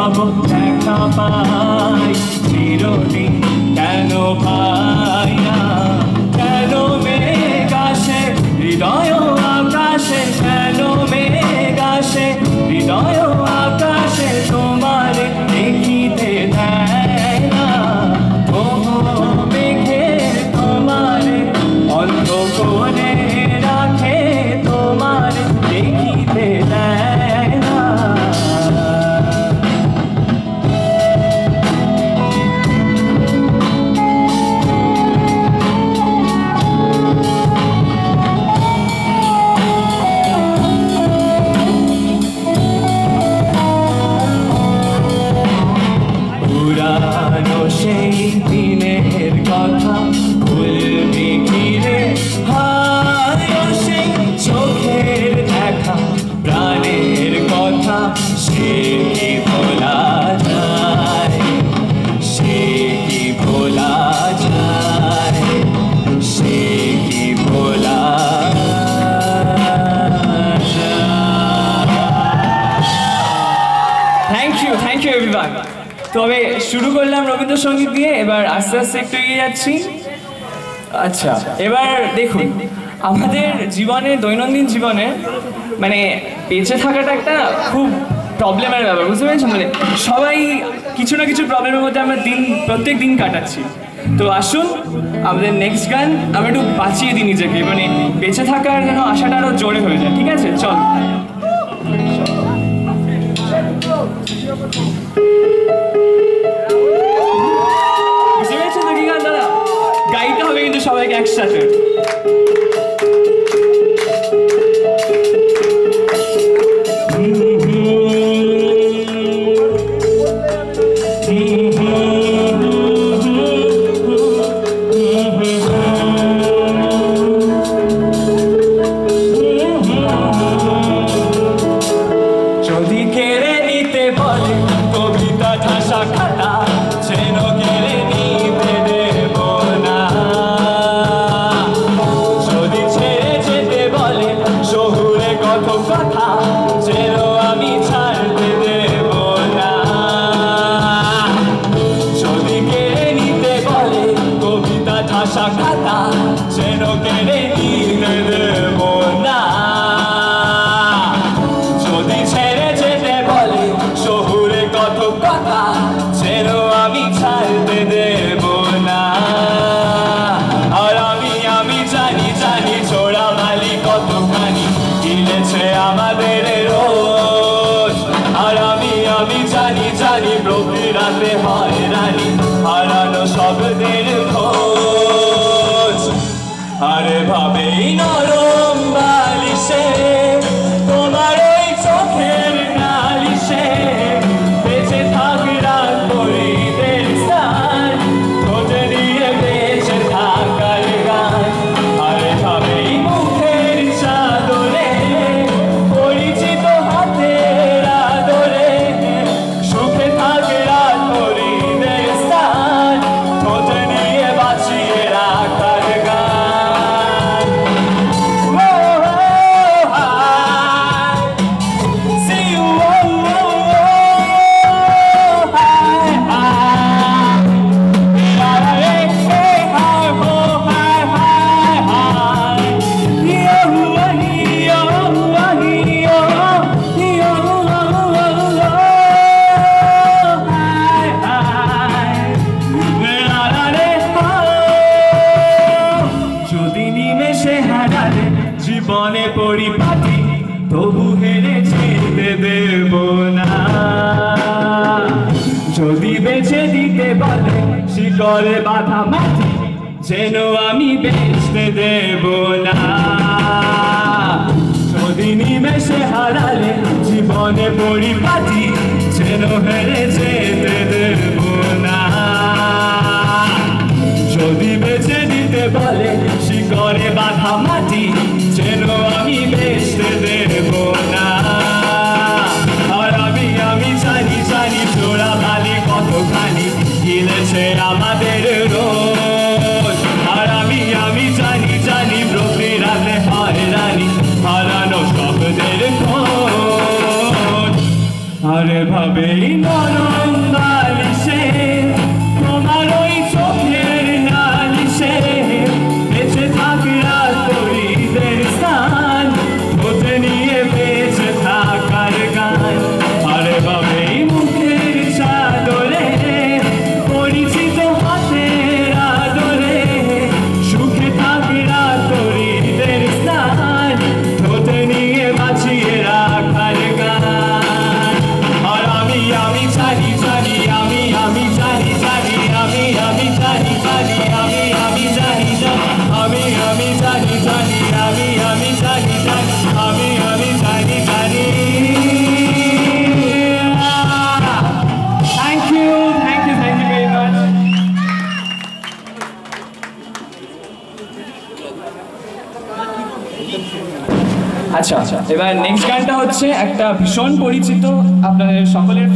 তব দেখা পাই চিরদিন কেন পাই না কেন মেঘ আসে হৃদয় আকাশে কেন মেঘ আসে হৃদয় আকাশে তোমার দেখিতে দেয় না মেঘে তোমার অন্ধ করে রাখে তোমার দেখিতে দেয় না পুরানো সেই দিনের কথা ভুলবি ঘিরে হায় সেই চোখের দেখা প্রাণের কথা সে কি ভোলা যায় সে কি ভোলা যায় সে কি ভোলা থ্যাংক ইউ এভরিওয়ান তবে শুরু করলাম রবীন্দ্রসঙ্গীত দিয়ে এবার আস্তে আস্তে একটু এগিয়ে যাচ্ছি আচ্ছা এবার দেখুন আমাদের জীবনে দৈনন্দিন জীবনে মানে বেঁচে থাকাটা একটা খুব প্রবলেমের ব্যাপার বুঝতে পেরেছেন মানে সবাই কিছু না কিছু প্রবলেমের মধ্যে আমরা প্রত্যেক দিন কাটাচ্ছি তো আসুন আমাদের নেক্সট গান আমরা একটু বাঁচিয়ে দিই নিজেকে মানে বেঁচে থাকার যেন আশাটা আরও জোরে হয়ে যায় ঠিক আছে চল বুঝতে পেরেছেন তো কি গান দাদা গাইতে হবে কিন্তু সবাইকে একসাথে যদি কেড়ে নিতে বলে কবিতা ঠাসা খাতা যেন কেড়ে নিতে দেব না যদি ছেড়ে যেতে বলে শহুরে কত কথা যেন আমি ছাড়তে দেব না যদি কেড়ে নিতে বলে কবিতা ঠাসা খাতা যেন কেড়ে নিতে দেব না যদি ছেড়ে যেতে বলে শহুরে কত কথা যেন আমি ছাড়তে দেব না আর আমি জানি ছোড়া বালি কতখানি গিলেছে আমাদের রোজ আর আমি জানি প্রতি রাতে হয় রানী হারানো শব্দের খোঁজ আরে ভাবেই নরম বালিশে তোমার ওই চোখের নালিশে বেঁচে থাকরা করিদের স্থান খোঁজে নিয়ে বেঁচে থাকার গান আরে ভাবেই মুখের চাদরে পরিচিত হাতের আদরে সুখে থাকরা করিদের স্থান খোঁজে নিয়ে বাঁচিয়ে রাখার গান যদি নিমেষে হারালে জীবনে পরিপাটি তবু হেরে যেতে দেব না যদি বেছে দিতে বলে শিকড়ে বাঁধা মাটি যেন আমি বেচতে দেব না যদি নিমেষে হারালে জীবনে পরিপাটি যেন হেরে যেতে দেব না যদি বেছে দিতে বলে শিকড়ে বাঁধা মাটি যেন আমি বেচতে দেব না আর আমি জানি ছোড়া বালি কতখানি গিলেছে আমাদের রোজ আর আমি জানি প্রতি রাতে হয় রানী হারানো শব্দের খোঁজ আরে ভাবেই নরম বালিশে তোমার ওই চোখের নালিশে বেঁচে থাকি রাত তরিদের স্থান ওতে নিয়ে বেঁচে থাকার গান। আরে ভাবেই মুখের চাদরে পরিচিত হাতের আদরে সুখে থাকি রাত তরিদের স্থান ওতে নিয়ে বাঁচিয়ে রাখার গান। আর আমি জানি জানি আমি জানি জানি আমি জানি জানি আমি জানি জানি আমি জানি জানি আমি জানি জানি আমি জানি জানি। Thank you very much. আচ্ছা এবার নেক্সট গানটা হচ্ছে একটা ভীষণ পরিচিত আপনাদের সকলের